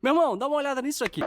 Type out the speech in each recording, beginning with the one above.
Meu irmão, dá uma olhada nisso aqui.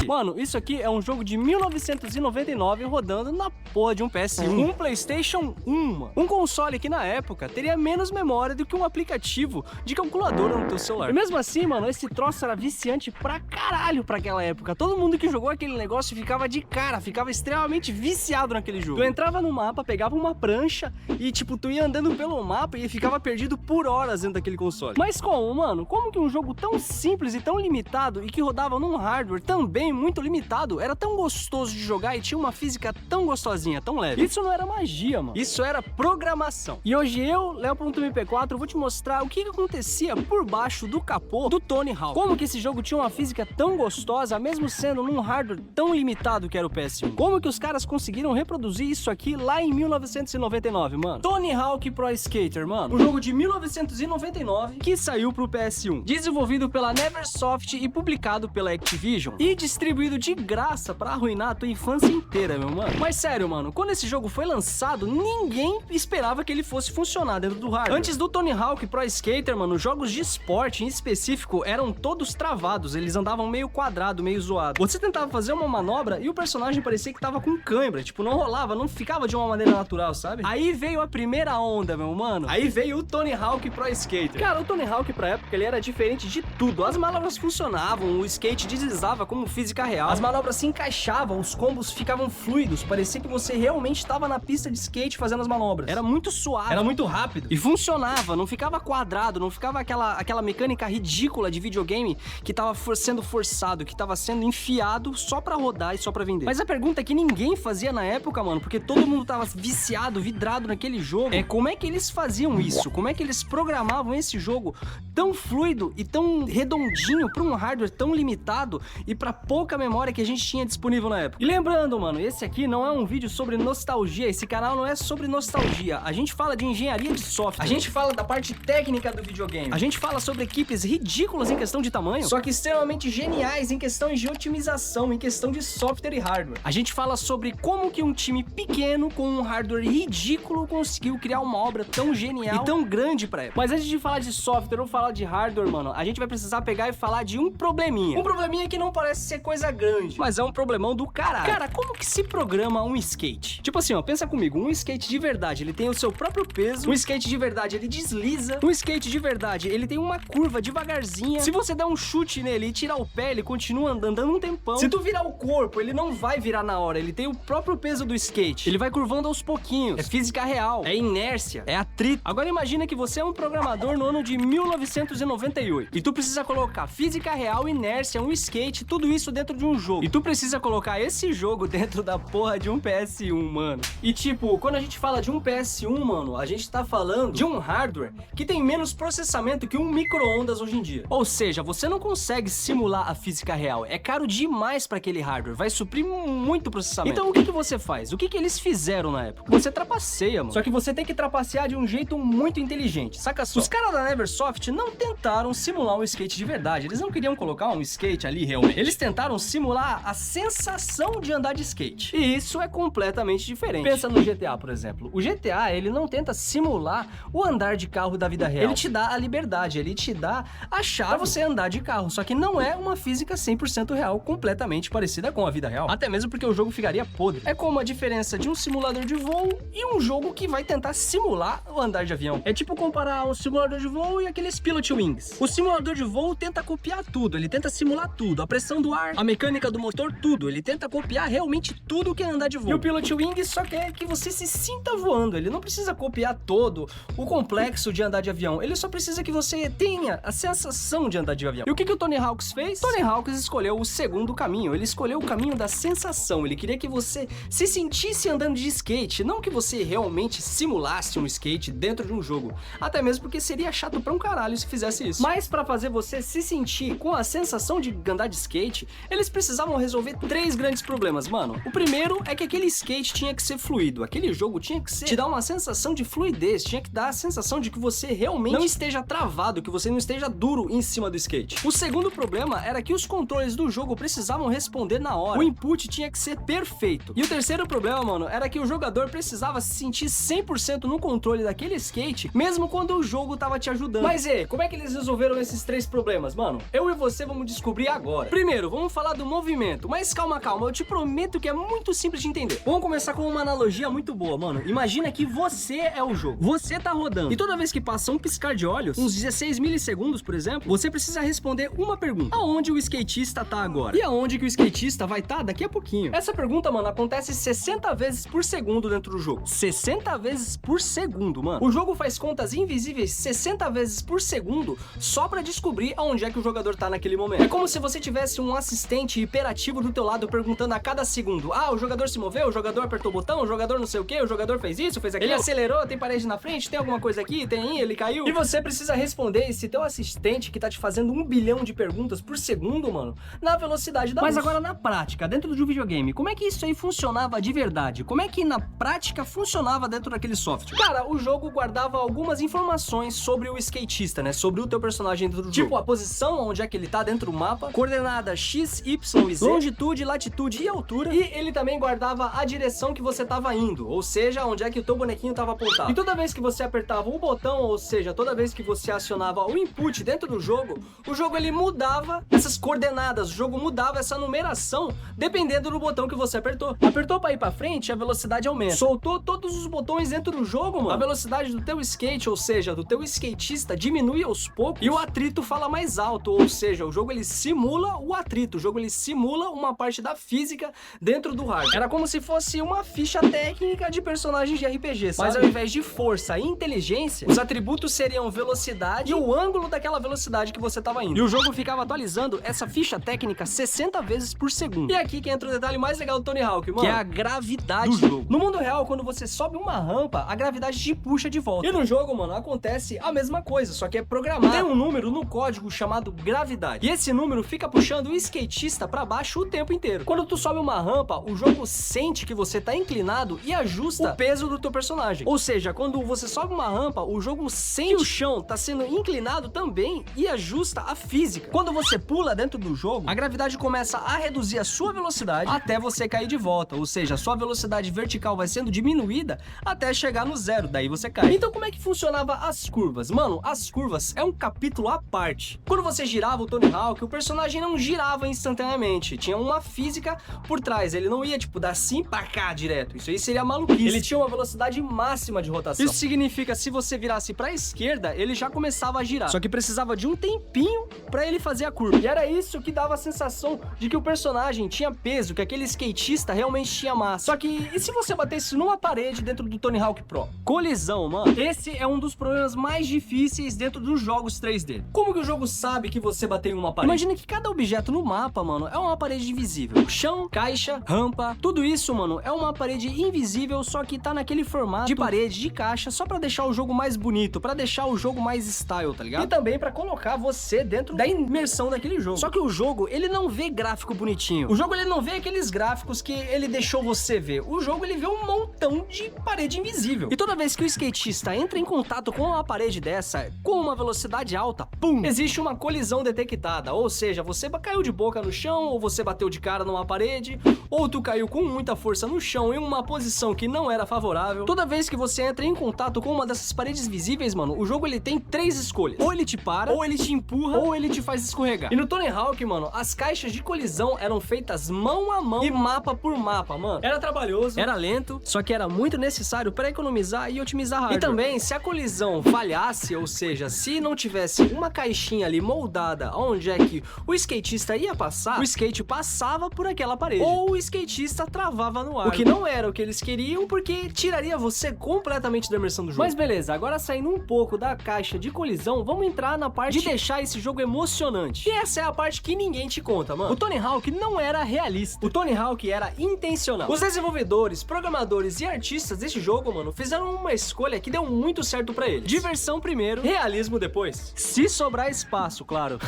Mano, isso aqui é um jogo de 1999 rodando na porra de um PS1. Um PlayStation 1, mano. Um console que na época teria menos memória do que um aplicativo de calculadora no teu celular. E mesmo assim, mano, esse troço era viciante pra caralho pra aquela época. Todo mundo que jogou aquele negócio ficava de cara, ficava extremamente viciado naquele jogo. Tu entrava no mapa, pegava uma prancha e, tipo, tu ia andando pelo mapa e ficava perdido por horas dentro daquele console. Mas como, mano? Como que um jogo tão simples e tão limitado e que rodava num hardware também muito limitado, era tão gostoso de jogar e tinha uma física tão gostosinha, tão leve? Isso não era magia, mano. Isso era programação. E hoje eu, Leo.mp4, vou te mostrar o que acontecia por baixo do capô do Tony Hawk. Como que esse jogo tinha uma física tão gostosa, mesmo sendo num hardware tão limitado que era o PS1. Como que os caras conseguiram reproduzir isso aqui lá em 1999, mano? Tony Hawk Pro Skater, mano. Um jogo de 1999 que saiu pro PS1. Desenvolvido pela Neversoft e publicado pela Activision. E distribuído de graça pra arruinar a tua infância inteira, meu mano. Mas sério, mano, quando esse jogo foi lançado, ninguém esperava que ele fosse funcionar dentro do hardware. Antes do Tony Hawk Pro Skater, mano, jogos de esporte em específico eram todos travados, eles andavam meio quadrado, meio zoado. Você tentava fazer uma manobra e o personagem parecia que tava com cãibra, tipo, não rolava, não ficava de uma maneira natural, sabe? Aí veio a primeira onda, meu mano. Aí veio o Tony Hawk Pro Skater. Cara, o Tony Hawk pra época, ele era diferente de tudo. As manobras funcionavam, o skate deslizava como física real. As manobras se encaixavam, os combos ficavam fluidos, parecia que você realmente estava na pista de skate fazendo as manobras. Era muito suave, era muito rápido e funcionava, não ficava quadrado, não ficava aquela mecânica ridícula de videogame que tava sendo forçado, que tava sendo enfiado só pra rodar e só pra vender. Mas a pergunta que ninguém fazia na época, mano, porque todo mundo tava viciado, vidrado naquele jogo, é como é que eles faziam isso? Como é que eles programavam esse jogo tão fluido e tão redondinho pra um hardware tão limitado e pra pouca memória que a gente tinha disponível na época? E lembrando, mano, esse aqui não é um vídeo sobre nostalgia, esse canal não é sobre nostalgia, a gente fala de engenharia de software, a gente fala da parte técnica do videogame, a gente fala sobre equipes ridículas em questão de tamanho, só que extremamente geniais em questões de otimização, em questão de software e hardware. A gente fala sobre como que um time pequeno com um hardware ridículo conseguiu criar uma obra tão genial e tão grande pra época. Mas antes de falar de software ou falar de hardware, mano, a gente vai precisar pegar e falar de um probleminha. Um probleminha que não parece ser coisa grande, mas é um problemão do caralho. Cara, como que se programa um skate? Tipo assim, ó, pensa comigo, um skate de verdade, ele tem o seu próprio peso, um skate de verdade, ele desliza, um skate de verdade, ele tem uma curva devagarzinha, se você der um chute nele e tirar o pé, ele continua andando um tempão. Se tu virar o corpo, ele não vai virar na hora, ele tem o próprio peso do skate, ele vai curvando aos pouquinhos, é física real, é inércia, é atrito. Agora imagina que você é um programador no ano de 1998 e tu precisa colocar física real, inércia, um skate, tudo isso dentro de um jogo. E tu precisa colocar esse jogo dentro da porra de um PS1, mano. E tipo, quando a gente fala de um PS1, mano, a gente tá falando de um hardware que tem menos processamento que um micro-ondas hoje em dia. Ou seja, você não consegue simular a física real. É caro demais pra aquele hardware, vai suprir muito processamento. Então o que você faz? O que eles fizeram na época? Você trapaceia, mano. Só que você tem que trapacear de um jeito muito inteligente, saca só. Os caras da Neversoft não tentaram simular um skate de verdade, eles não queriam colocar um skate ali realmente. Eles tentaram simular a sensação de andar de skate. E isso é completamente diferente. Pensa no GTA, por exemplo. O GTA, ele não tenta simular o andar de carro da vida real. Ele te dá a liberdade, ele te dá a chave pra você andar de carro, só que não é uma física 100% real, completamente parecida com a vida real. Até mesmo porque o jogo ficaria podre. É como a diferença de um simulador de voo e um jogo que vai tentar simular o andar de avião. É tipo comparar um simulador de voo e aqueles Pilot Wings. O simulador de voo tenta copiar tudo, ele tenta simular tudo, a pressão do ar, a mecânica do motor, tudo. Ele tenta copiar realmente tudo que é andar de voo. E o Pilot Wings só quer que você se sinta voando, ele não precisa copiar todo o complexo de andar de avião, ele só precisa que você tenha a sensação de andar de avião. E o que o Tony Hawks fez? Tony Hawks escolheu o segundo caminho, ele escolheu o caminho da sensação, ele queria que você se sentisse andando de skate, não que você realmente simulasse um skate dentro de um jogo, até mesmo porque seria chato pra um caralho se fizesse isso. Mas pra fazer você se sentir com a sensação de andar de skate, Eles precisavam resolver 3 grandes problemas, mano. O primeiro é que aquele skate tinha que ser fluido, aquele jogo tinha que te dar uma sensação de fluidez, tinha que dar a sensação de que você realmente não esteja travado, que você não esteja duro em cima do skate. O segundo problema era que os controles do jogo precisavam responder na hora, o input tinha que ser perfeito. E o terceiro problema, mano, era que o jogador precisava se sentir 100% no controle daquele skate, mesmo quando o jogo tava te ajudando. Mas e, como é que eles resolveram esses 3 problemas, mano? Eu e você vamos descobrir agora. Primeiro, vamos falar do movimento, mas calma, eu te prometo que é muito simples de entender. Vamos começar com uma analogia muito boa, mano. Imagina que você é o jogo, você tá rodando, e toda vez que passa um piscar de olhos, uns 16 milissegundos, por exemplo, você precisa responder uma pergunta: aonde o skatista tá agora? E aonde que o skatista vai estar daqui a pouquinho? Essa pergunta, mano, acontece 60 vezes por segundo dentro do jogo. 60 vezes por segundo, mano. O jogo faz contas invisíveis 60 vezes por segundo só pra descobrir aonde é que o jogador tá naquele momento. É como se você tivesse um assistente hiperativo do teu lado perguntando a cada segundo: ah, o jogador se moveu, o jogador apertou o botão, o jogador não sei o que, o jogador fez isso, fez aquilo, ele acelerou, tem parede na frente, tem alguma coisa aqui, tem, ele caiu. E você precisa responder esse teu assistente que tá te fazendo 1 bilhão de perguntas por segundo, mano, na velocidade da luz. Mas agora na prática, dentro do videogame, como é que isso aí funcionava de verdade? Como é que na prática funcionava dentro daquele software? Cara, o jogo guardava algumas informações sobre o skatista, né? Sobre o teu personagem dentro do jogo. Tipo, a posição, onde é que ele tá dentro do mapa, coordenada X, Y e Z, longitude, latitude e altura, e ele também guardava a direção que você tava indo, ou seja, onde é que o teu bonequinho tava apontado. E toda vez que você apertava o botão, ou seja, toda vez que você acionava o input dentro do jogo, o jogo ele mudava essas coordenadas, o jogo mudava essa numeração dependendo do botão que você apertou. Apertou pra ir pra frente, a velocidade aumenta. Soltou todos os botões dentro do jogo, mano, a velocidade do teu skate, ou seja, do teu skatista, diminui aos poucos e o atrito fala mais alto, ou seja, o jogo ele simula o atrito, o jogo ele simula uma parte da física dentro do hardware. Era como se fosse uma ficha técnica de personagens de RPG, sabe? Mas ao invés de força e inteligência, os atributos seriam velocidade e o ângulo daquela velocidade que você tava indo. E o jogo ficava atualizando essa ficha técnica 60 vezes por segundo. E aqui que entra o detalhe mais legal do Tony Hawk, mano, que é a gravidade do jogo. No mundo real, quando você sobe uma rampa, a gravidade te puxa de volta. E no jogo, mano, acontece a mesma coisa, só que é programado. Tem um número no código chamado gravidade. E esse número fica puxando o skatista pra baixo o tempo inteiro. Quando tu sobe uma rampa, o jogo sente que você tá inclinado e ajusta o peso do teu personagem. Ou seja, quando você sobe uma rampa, o jogo sente que o chão tá sendo inclinado também e ajusta a física. Quando você pula dentro do jogo, a gravidade começa a reduzir a sua velocidade até você cair de volta. Ou seja, a sua velocidade vertical vai sendo diminuída até chegar no zero, daí você cai. Então como é que funcionava as curvas? Mano, as curvas é um capítulo à parte. Quando você girava o Tony Hawk, o personagem não girava instantaneamente. Tinha uma física por trás. Ele não ia, tipo, dar assim pra cá direto. Isso aí seria maluquice. Ele tinha uma velocidade máxima de rotação. Isso significa, se você virasse pra esquerda, ele já começava a girar. Só que precisava de um tempinho pra ele fazer a curva. E era isso que dava a sensação de que o personagem tinha peso, que aquele skatista realmente tinha massa. Só que, e se você batesse numa parede dentro do Tony Hawk Pro? Colisão, mano. Esse é um dos problemas mais difíceis dentro dos jogos 3D. Como que o jogo sabe que você bateu em uma parede? Imagina que cada objeto no mapa, mano, é uma parede invisível. Chão, caixa, rampa, tudo isso, mano, é uma parede invisível, só que tá naquele formato de parede, de caixa, só pra deixar o jogo mais bonito, pra deixar o jogo mais style, tá ligado? E também pra colocar você dentro da imersão daquele jogo. Só que o jogo, ele não vê gráfico bonitinho. O jogo, ele não vê aqueles gráficos que ele deixou você ver. O jogo, ele vê um montão de parede invisível. E toda vez que o skatista entra em contato com uma parede dessa, com uma velocidade alta, pum, existe uma colisão detectada. Ou seja, você caiu de boca no chão, ou você bateu de cara numa parede, ou tu caiu com muita força no chão em uma posição que não era favorável. Toda vez que você entra em contato com uma dessas paredes visíveis, mano, o jogo ele tem 3 escolhas. Ou ele te para, ou ele te empurra, ou ele te faz escorregar. E no Tony Hawk, mano, as caixas de colisão eram feitas mão a mão e mapa por mapa, mano. Era trabalhoso, era lento, só que era muito necessário para economizar e otimizar hardware. E também, se a colisão falhasse, ou seja, se não tivesse uma caixinha ali moldada onde é que o skatista ia passar, o skate passava por aquela parede. Ou o skatista travava no ar. O que não era o que eles queriam, porque tiraria você completamente da imersão do jogo. Mas beleza, agora saindo um pouco da caixa de colisão, vamos entrar na parte de deixar esse jogo emocionante. E essa é a parte que ninguém te conta, mano. O Tony Hawk não era realista. O Tony Hawk era intencional. Os desenvolvedores, programadores e artistas desse jogo, mano, fizeram uma escolha que deu muito certo pra eles. Diversão primeiro, realismo depois. Se sobrar espaço, claro.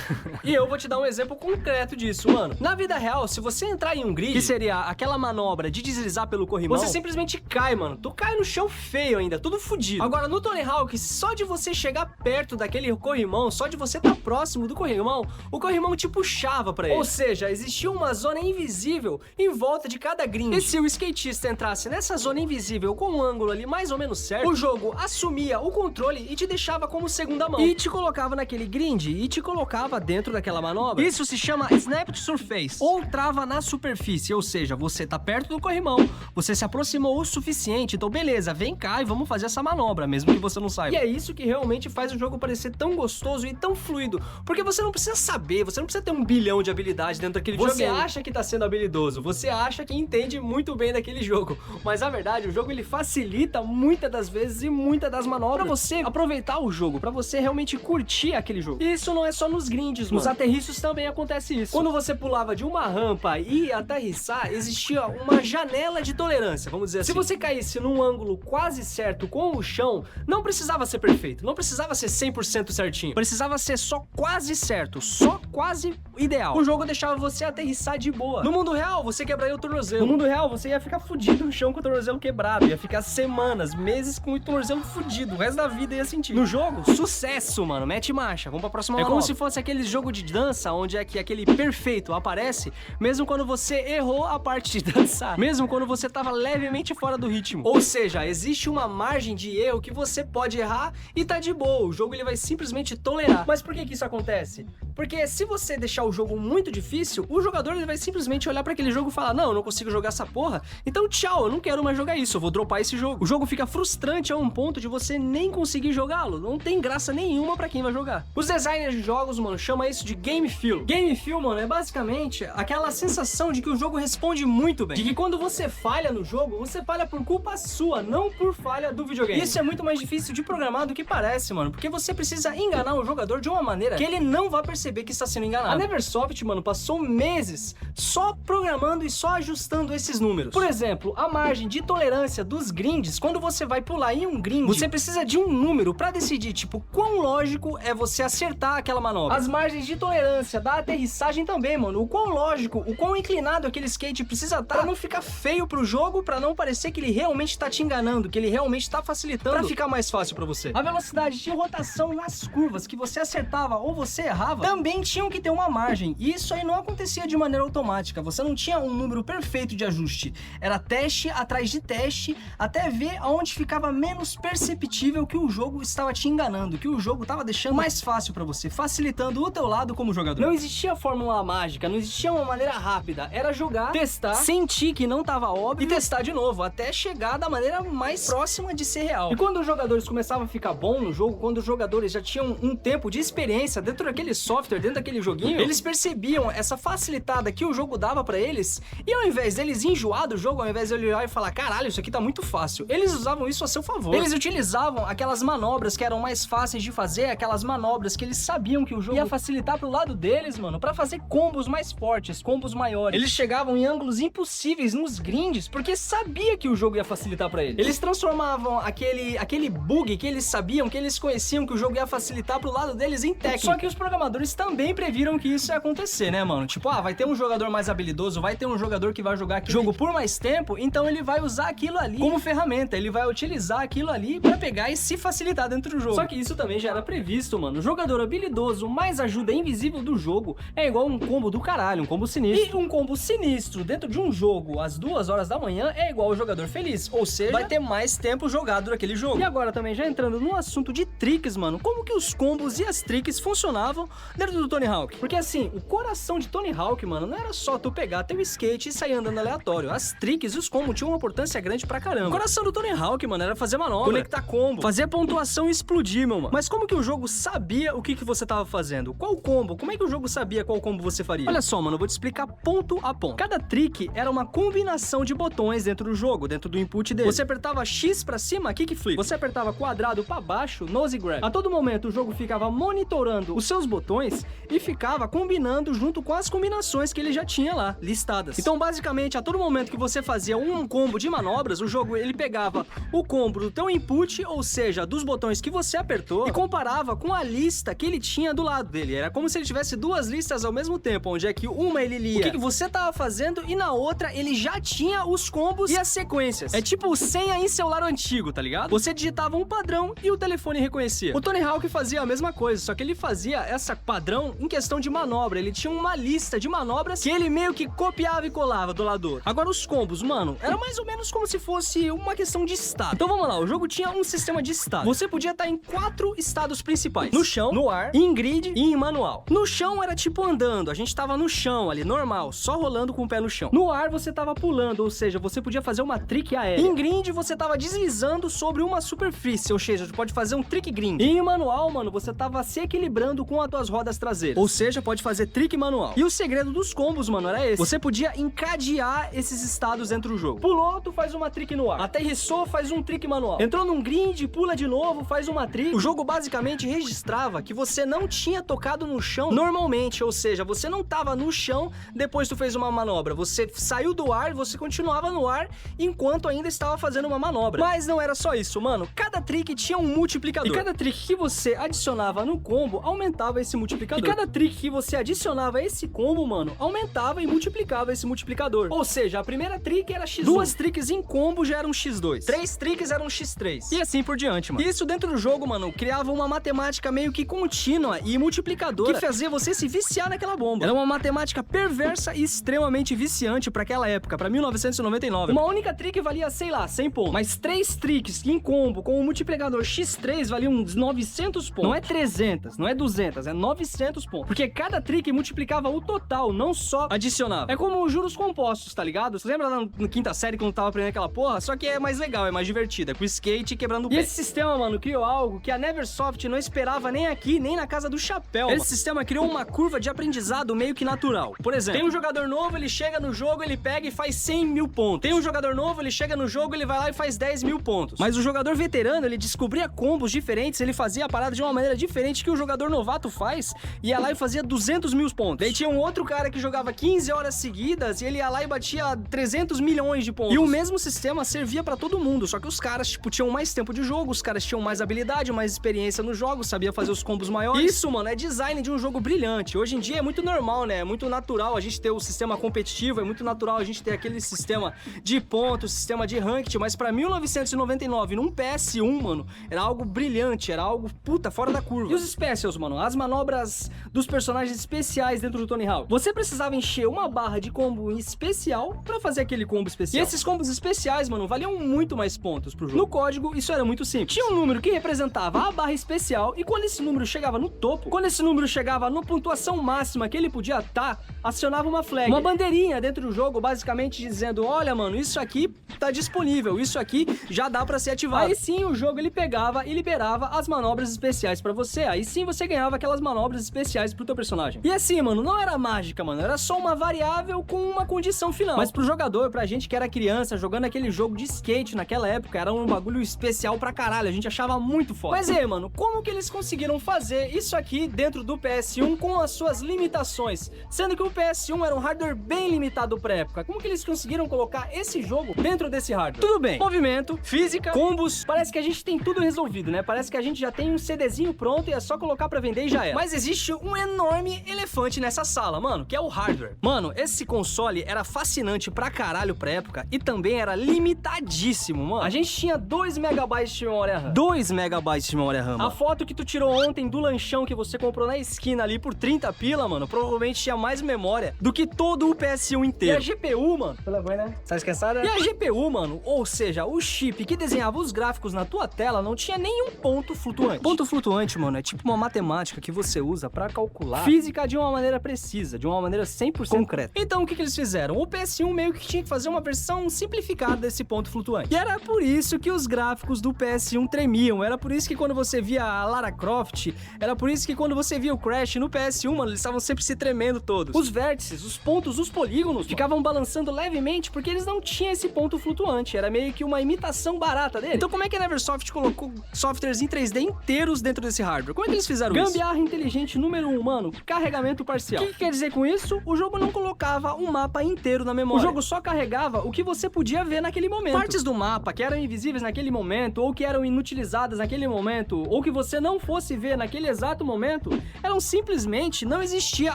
E eu vou te dar um exemplo concreto disso. disso, mano. Na vida real, se você entrar em um grid, que seria aquela manobra de deslizar pelo corrimão, você simplesmente cai, mano. Tu cai no chão feio ainda, tudo fudido. Agora, no Tony Hawk, só de você chegar perto daquele corrimão, só de você estar próximo do corrimão, o corrimão te puxava pra ele. Ou seja, existia uma zona invisível em volta de cada grind. E se o skatista entrasse nessa zona invisível com um ângulo ali mais ou menos certo, o jogo assumia o controle e te deixava como segunda mão. E te colocava naquele grind e te colocava dentro daquela manobra. Isso se chama Snap to Surface, ou trava na superfície, ou seja, você tá perto do corrimão, você se aproximou o suficiente, então beleza, vem cá e vamos fazer essa manobra, mesmo que você não saiba. E é isso que realmente faz o jogo parecer tão gostoso e tão fluido, porque você não precisa saber, você não precisa ter 1 bilhão de habilidades dentro daquele jogo. Você acha que tá sendo habilidoso, você acha que entende muito bem daquele jogo, mas na verdade o jogo ele facilita muitas das vezes e muitas das manobras pra você aproveitar o jogo, pra você realmente curtir aquele jogo. E isso não é só nos grinds, mano. Nos aterrissos também acontece isso. Quando você pulava de uma rampa e ia aterrissar, existia uma janela de tolerância, vamos dizer assim. Se você caísse num ângulo quase certo com o chão, não precisava ser perfeito, não precisava ser 100% certinho, precisava ser só quase certo, só quase ideal. O jogo deixava você aterrissar de boa. No mundo real, você quebraria o tornozelo. No mundo real, você ia ficar fudido no chão com o tornozelo quebrado, ia ficar semanas, meses com o tornozelo fudido, o resto da vida ia sentir. No jogo, sucesso, mano, mete marcha, vamos pra próxima manobra. É como se fosse aquele jogo de dança, onde é que aquele perfeito aparece, mesmo quando você errou a parte de dançar, mesmo quando você tava levemente fora do ritmo. Ou seja, existe uma margem de erro que você pode errar e tá de boa, o jogo ele vai simplesmente tolerar. Mas por que que isso acontece? Porque se você deixar o jogo muito difícil, o jogador ele vai simplesmente olhar pra aquele jogo e falar: não, eu não consigo jogar essa porra, então tchau, eu não quero mais jogar isso, eu vou dropar esse jogo. O jogo fica frustrante a um ponto de você nem conseguir jogá-lo, não tem graça nenhuma pra quem vai jogar. Os designers de jogos, mano, chamam isso de game feel. Game feel, mano, é basicamente aquela sensação de que o jogo responde muito bem, de que quando você falha no jogo, você falha por culpa sua, não por falha do videogame. Isso é muito mais difícil de programar do que parece, mano, porque você precisa enganar o jogador de uma maneira que ele não vai perceber que está sendo enganado. A Neversoft, mano, passou meses só programando e só ajustando esses números. Por exemplo, a margem de tolerância dos grinds, quando você vai pular em um grind, você precisa de um número pra decidir, tipo, quão lógico é você acertar aquela manobra. As margens de tolerância da aterrissagem também, mano, o quão lógico, o quão inclinado aquele skate precisa estar pra não ficar feio pro jogo, pra não parecer que ele realmente tá te enganando, que ele realmente tá facilitando pra ficar mais fácil pra você. A velocidade de rotação nas curvas que você acertava ou você errava também tinham que ter uma margem, e isso aí não acontecia de maneira automática, você não tinha um número perfeito de ajuste, era teste atrás de teste, até ver aonde ficava menos perceptível que o jogo estava te enganando, que o jogo estava deixando mais fácil pra você, facilitando o teu lado como jogador. Não existia fórmula mágica, não existia uma maneira rápida, era jogar, testar, sentir que não estava óbvio e testar de novo, até chegar da maneira mais próxima de ser real. E quando os jogadores começavam a ficar bom no jogo, quando os jogadores já tinham um tempo de experiência dentro daquele software, dentro daquele joguinho, eles percebiam essa facilitada que o jogo dava pra eles, e ao invés deles enjoar do jogo, ao invés de olhar e falar: caralho, isso aqui tá muito fácil, eles usavam isso a seu favor. Eles utilizavam aquelas manobras que eram mais fáceis de fazer, aquelas manobras que eles sabiam que o jogo ia facilitar pro lado deles, mano, pra fazer combos mais fortes, combos maiores. Eles chegavam em ângulos impossíveis nos grinds, porque sabia que o jogo ia facilitar pra eles. Eles transformavam aquele bug que eles sabiam, que eles conheciam que o jogo ia facilitar pro lado deles em técnica. Só que os programadores também previram que isso ia acontecer, né, mano? Tipo, vai ter um jogador mais habilidoso, vai ter um jogador que vai jogar aquele jogo por mais tempo, então ele vai usar aquilo ali como ferramenta, ele vai utilizar aquilo ali pra pegar e se facilitar dentro do jogo. Só que isso também já era previsto, mano. O jogador habilidoso mais ajuda invisível do jogo é igual um combo do caralho, um combo sinistro. E um combo sinistro dentro de um jogo às 2 horas da manhã é igual o jogador feliz, ou seja, vai ter mais tempo jogado naquele jogo. E agora também já entrando no assunto de tricks, mano, como que os combos e as tricks funcionavam dentro do Tony Hawk? Porque assim, o coração de Tony Hawk, mano, não era só tu pegar teu skate e sair andando aleatório. As tricks e os combos tinham uma importância grande pra caramba. O coração do Tony Hawk, mano, era fazer manobra, conectar combo, fazer pontuação e explodir, meu mano. Mas como que o jogo sabia o que você tava fazendo? Qual combo? Como é que o jogo sabia qual combo você faria? Olha só, mano, eu vou te explicar ponto a ponto. Cada trick era uma combinação de botões dentro do jogo, dentro do input dele. Você apertava X pra cima, kickflip. Você apertava quadrado pra baixo, nose grab. A todo momento o jogo ficava monitorando os seus botões mais e ficava combinando junto com as combinações que ele já tinha lá listadas. Então, basicamente, a todo momento que você fazia um combo de manobras, o jogo ele pegava o combo do teu input, ou seja, dos botões que você apertou, e comparava com a lista que ele tinha do lado dele. Era como se ele tivesse duas listas ao mesmo tempo, onde é que uma ele lia o que você tava fazendo e na outra ele já tinha os combos e as sequências. É tipo senha em celular antigo, tá ligado? Você digitava um padrão e o telefone reconhecia. O Tony Hawk fazia a mesma coisa, só que ele fazia essa padrão em questão de manobra. Ele tinha uma lista de manobras que ele meio que copiava e colava do lado do outro. Agora os combos, mano, era mais ou menos como se fosse uma questão de estado. Então vamos lá, o jogo tinha um sistema de estado. Você podia estar em 4 estados principais: no chão, no ar, em grid e em manual. No chão era tipo andando, a gente tava no chão ali, normal, só rolando com o pé no chão. No ar você tava pulando, ou seja, você podia fazer uma trick aérea. Em grid você tava deslizando sobre uma superfície, ou seja, você pode fazer um trick grind. E em manual, mano, você tava se equilibrando com as tuas rodas traseiras, ou seja, pode fazer trick manual. E o segredo dos combos, mano, era esse: você podia encadear esses estados dentro do jogo. Pulou, tu faz uma trick no ar. Aterrissou, faz um trick manual. Entrou num grind, pula de novo, faz uma trick. O jogo basicamente registrava que você não tinha tocado no chão normalmente, ou seja, você não tava no chão depois tu fez uma manobra. Você saiu do ar e você continuava no ar enquanto ainda estava fazendo uma manobra. Mas não era só isso, mano. Cada trick tinha um multiplicador. E cada trick que você adicionava no combo aumentava esse multiplicador. E cada trick que você adicionava esse combo, mano, aumentava e multiplicava esse multiplicador. Ou seja, a primeira trick era x1. 2 tricks em combo já eram x2. 3 tricks eram x3. E assim por diante, mano. E isso dentro do jogo, mano, criava uma matemática meio que contínua e multiplicadora que fazia você se viciar naquela bomba. Era uma matemática perversa e extremamente viciante pra aquela época, pra 1999. Uma única trick valia, sei lá, 100 pontos. Mas 3 tricks em combo com o multiplicador x3 valiam uns 900 pontos. Não é 300, não é 200, é 900 pontos. Porque cada trick multiplicava o total, não só adicionava. É como os juros compostos, tá ligado? Você lembra lá na quinta série quando tava aprendendo aquela porra? Só que é mais legal, é mais divertida, com skate quebrando o pé. E esse sistema, mano, criou algo que a Neversoft não esperava nem aqui, nem na casa do chapéu. Esse sistema criou uma curva de aprendizado meio que natural. Por exemplo, tem um jogador novo, ele chega no jogo, ele pega e faz 100 mil pontos. Tem um jogador novo, ele chega no jogo, ele vai lá e faz 10 mil pontos. Mas o jogador veterano, ele descobria combos diferentes, ele fazia a parada de uma maneira diferente que o jogador novato faz, e ia lá e fazia 200 mil pontos. Daí tinha um outro cara que jogava 15 horas seguidas e ele ia lá e batia 300 milhões de pontos. E o mesmo sistema servia pra todo mundo, só que os caras, tipo, tinham mais tempo de jogo, os caras tinham mais habilidade, mais experiência no jogo, sabia fazer os combos maiores. Isso, mano, é design de um jogo brilhante. Hoje em dia é muito normal, né? É muito natural a gente ter o sistema competitivo, é muito natural a gente ter aquele sistema de pontos, sistema de ranked, mas pra 1999, num PS1, mano, era algo brilhante, era algo, puta, fora da curva. E os specials, mano, as manobras dos personagens especiais dentro do Tony Hawk. Você precisava encher uma barra de combo especial pra fazer aquele combo especial. E esses combos especiais, mano, valiam muito mais pontos pro jogo. No código, isso era muito simples. Tinha um número que representava a barra especial e quando esse número chegava no topo, quando esse número chegava na pontuação máxima que ele podia estar, acionava uma flag, uma bandeirinha dentro do jogo, basicamente dizendo: olha, mano, isso aqui tá disponível, isso aqui já dá pra ser ativado. Aí sim o jogo ele pegava e liberava as manobras especiais pra você. Aí sim você ganhava aquelas manobras especiais pro teu personagem. E assim, mano, não era mágica, mano, era só uma variável com uma condição final. Mas pro jogador, pra gente que era criança, jogando aquele jogo de skate naquela época, era um bagulho especial pra caralho, a gente achava muito foda. Mas aí, mano, como que eles conseguiram fazer isso aqui dentro do PS1 com as suas limitações? Sendo que o PS1 era um hardware bem limitado pra época. Como que eles conseguiram colocar esse jogo dentro desse hardware? Tudo bem, movimento, física, combos, parece que a gente tem tudo resolvido, né? Parece que a gente já tem um CDzinho pronto e é só colocar pra vender e já é. Mas existe um enorme elefante nessa sala, mano, que é o hardware. Mano, esse console era fascinante pra caralho pra época e também era limitadíssimo, mano. A gente tinha 2 MB de memória RAM. 2 MB de memória RAM. A foto que tu tirou ontem do lanchão que você comprou na esquina ali por 30 pila, mano, provavelmente tinha mais memória do que todo o PS1 inteiro. E a GPU, mano, né? Tá esquecendo? E a GPU, mano, ou seja, o chip que desenhava os gráficos na tua tela não tinha nenhum ponto flutuante. Ponto flutuante, mano, é tipo uma matemática que você usa pra calcular física de uma maneira precisa, de uma maneira 100% concreta. Então, o que eles fizeram? O PS1 meio que tinha que fazer uma versão simplificada desse ponto flutuante. E era por isso que os gráficos do PS1 tremiam, era por isso que quando você via a Lara Croft, era por isso que quando você via o Crash no PS1, mano, eles estavam sempre se tremendo todos. Os vértices, os pontos, os polígonos ficavam balançando levemente porque eles não tinham esse ponto flutuante, era meio que uma imitação barata dele. Então como é que a Neversoft colocou softwares em 3D inteiros dentro desse hardware? Como é que eles fizeram isso? Gambiarra inteligente inteligente número 1, mano, carregamento parcial. O que quer dizer com isso? O jogo não colocava um mapa inteiro na memória. O jogo só carregava o que você podia ver naquele momento. Partes do mapa que eram invisíveis naquele momento, ou que eram inutilizadas naquele momento, ou que você não fosse ver naquele exato momento, eram simplesmente não existia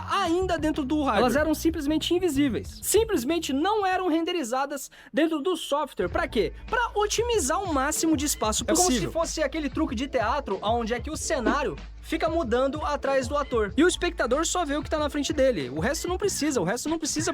ainda dentro do hardware. Elas eram simplesmente invisíveis. Simplesmente não eram renderizadas dentro do software. Pra quê? Pra otimizar o máximo de espaço possível. É como se fosse aquele truque de teatro, onde é que o cenário fica mudando atrás do ator. E o espectador só vê o que tá na frente dele. O resto não precisa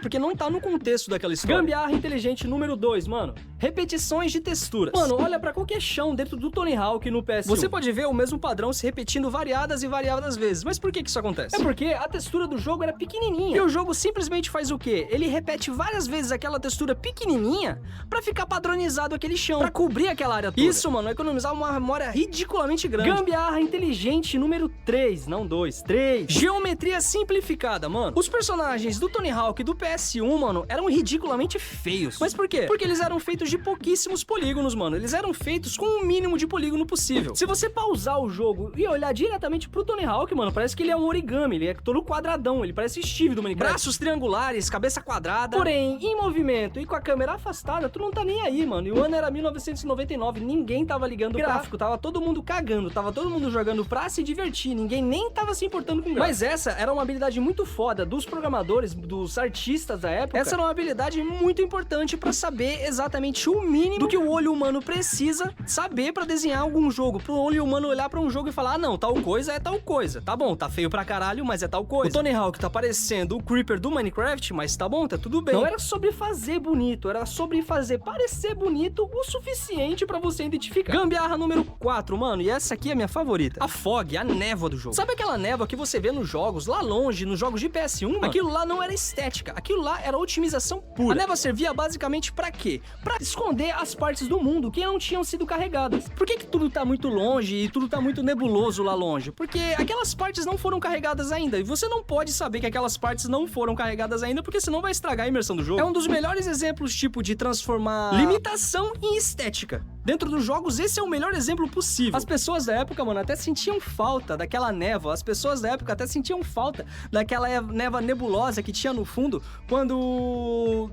porque não tá no contexto daquela história. Gambiarra inteligente número 2, mano. Repetições de texturas. Mano, olha pra qualquer chão dentro do Tony Hawk no PS1. Você pode ver o mesmo padrão se repetindo variadas e variadas vezes. Mas por que isso acontece? É porque a textura do jogo era pequenininha. E o jogo simplesmente faz o quê? Ele repete várias vezes aquela textura pequenininha pra ficar padronizado aquele chão, pra cobrir aquela área toda. Isso, mano, é economizar uma memória ridiculamente grande. Gambiarra inteligente número 3, não 2, 3. Geometria simplificada, mano. Os personagens do Tony Hawk e do PS1, mano, eram ridiculamente feios. Mas por quê? Porque eles eram feitos de pouquíssimos polígonos, mano. Eles eram feitos com o mínimo de polígono possível. Se você pausar o jogo e olhar diretamente pro Tony Hawk, mano, parece que ele é um origami, ele é todo quadradão, ele parece Steve do Minecraft. Braços triangulares, cabeça quadrada. Porém, em movimento e com a câmera afastada, tu não tá nem aí, mano. E o ano era 1999, ninguém tava ligando o gráfico, tava todo mundo cagando, tava todo mundo jogando pra se divertir. Ninguém nem tava se importando com o gráfico. Mas essa era uma habilidade muito foda dos programadores, dos artistas da época. Essa era uma habilidade muito importante pra saber exatamente o mínimo do que o olho humano precisa saber pra desenhar algum jogo. Pro olho humano olhar pra um jogo e falar, ah, não, tal coisa é tal coisa. Tá bom, tá feio pra caralho, mas é tal coisa. O Tony Hawk tá parecendo o Creeper do Minecraft, mas tá bom, tá tudo bem. Não era sobre fazer bonito, era sobre fazer parecer bonito o suficiente pra você identificar. Gambiarra número 4, mano, e essa aqui é a minha favorita. A fog, a névoa do jogo. Sabe aquela névoa que você vê nos jogos, lá longe, nos jogos de PS1, mano? Aquilo lá não era estética, aquilo lá era otimização pura. A névoa servia basicamente pra quê? Pra esconder as partes do mundo que não tinham sido carregadas. Por que tudo tá muito longe e tudo tá muito nebuloso lá longe? Porque aquelas partes não foram carregadas ainda, e você não pode saber que aquelas partes não foram carregadas ainda, porque senão vai estragar a imersão do jogo. É um dos melhores exemplos, tipo, de transformar limitação em estética. Dentro dos jogos, esse é o melhor exemplo possível. As pessoas da época, mano, até sentiam falta daquela névoa. As pessoas da época até sentiam falta daquela névoa nebulosa que tinha no fundo quando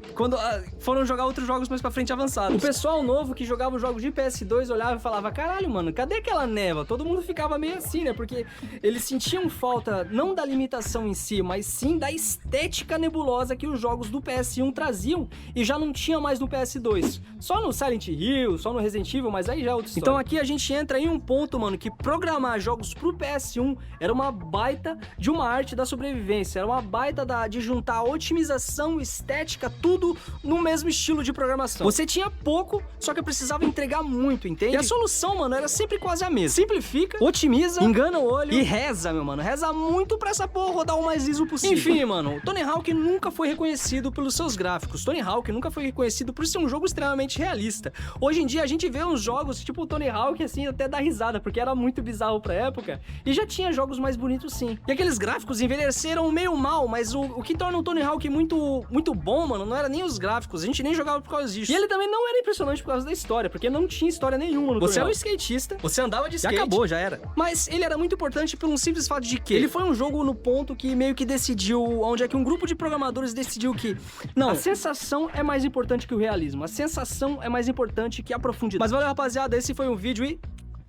foram jogar outros jogos mais pra frente avançados. O pessoal novo que jogava os jogos de PS2 olhava e falava, caralho, mano, cadê aquela névoa? Todo mundo ficava meio assim, né? Porque eles sentiam falta não da limitação em si, mas sim da estética nebulosa que os jogos do PS1 traziam e já não tinha mais no PS2. Só no Silent Hill, só no Resident Evil, mas aí já é outra história. Então aqui a gente entra em um ponto, mano, que programar jogos pro PS1 era uma baita de uma arte da sobrevivência, era uma baita de juntar otimização, estética, tudo no mesmo estilo de programação. Você tinha pouco, só que precisava entregar muito, entende? E a solução, mano, era sempre quase a mesma. Simplifica, otimiza, engana o olho e reza, meu mano. Reza muito pra essa porra rodar o mais liso possível. Enfim, mano, Tony Hawk nunca foi reconhecido pelos seus gráficos. Tony Hawk nunca foi reconhecido por ser um jogo extremamente realista. Hoje em dia a gente vê uns jogos tipo o Tony Hawk, assim, até dá risada, porque era muito bizarro pra época, e já tinha jogos mais bonitos sim. E aqueles gráficos envelheceram meio mal, mas o que torna o Tony Hawk muito bom, mano, não era nem os gráficos, a gente nem jogava por causa disso. E ele também não era impressionante por causa da história, porque não tinha história nenhuma no Tony Hawk. Você era um skatista, você andava de skate, já acabou, já era. Mas ele era muito importante pelo simples fato de que ele foi um jogo no ponto que meio que decidiu, onde é que um grupo de programadores decidiu que, não, a sensação é mais importante que o realismo, a sensação é mais importante que a profundidade. Mas valeu, rapaziada, esse foi o vídeo e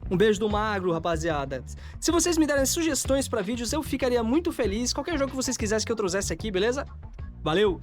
um beijo do Magro, rapaziada. Se vocês me derem sugestões pra vídeos, eu ficaria muito feliz. Qualquer jogo que vocês quisessem que eu trouxesse aqui, beleza? Valeu!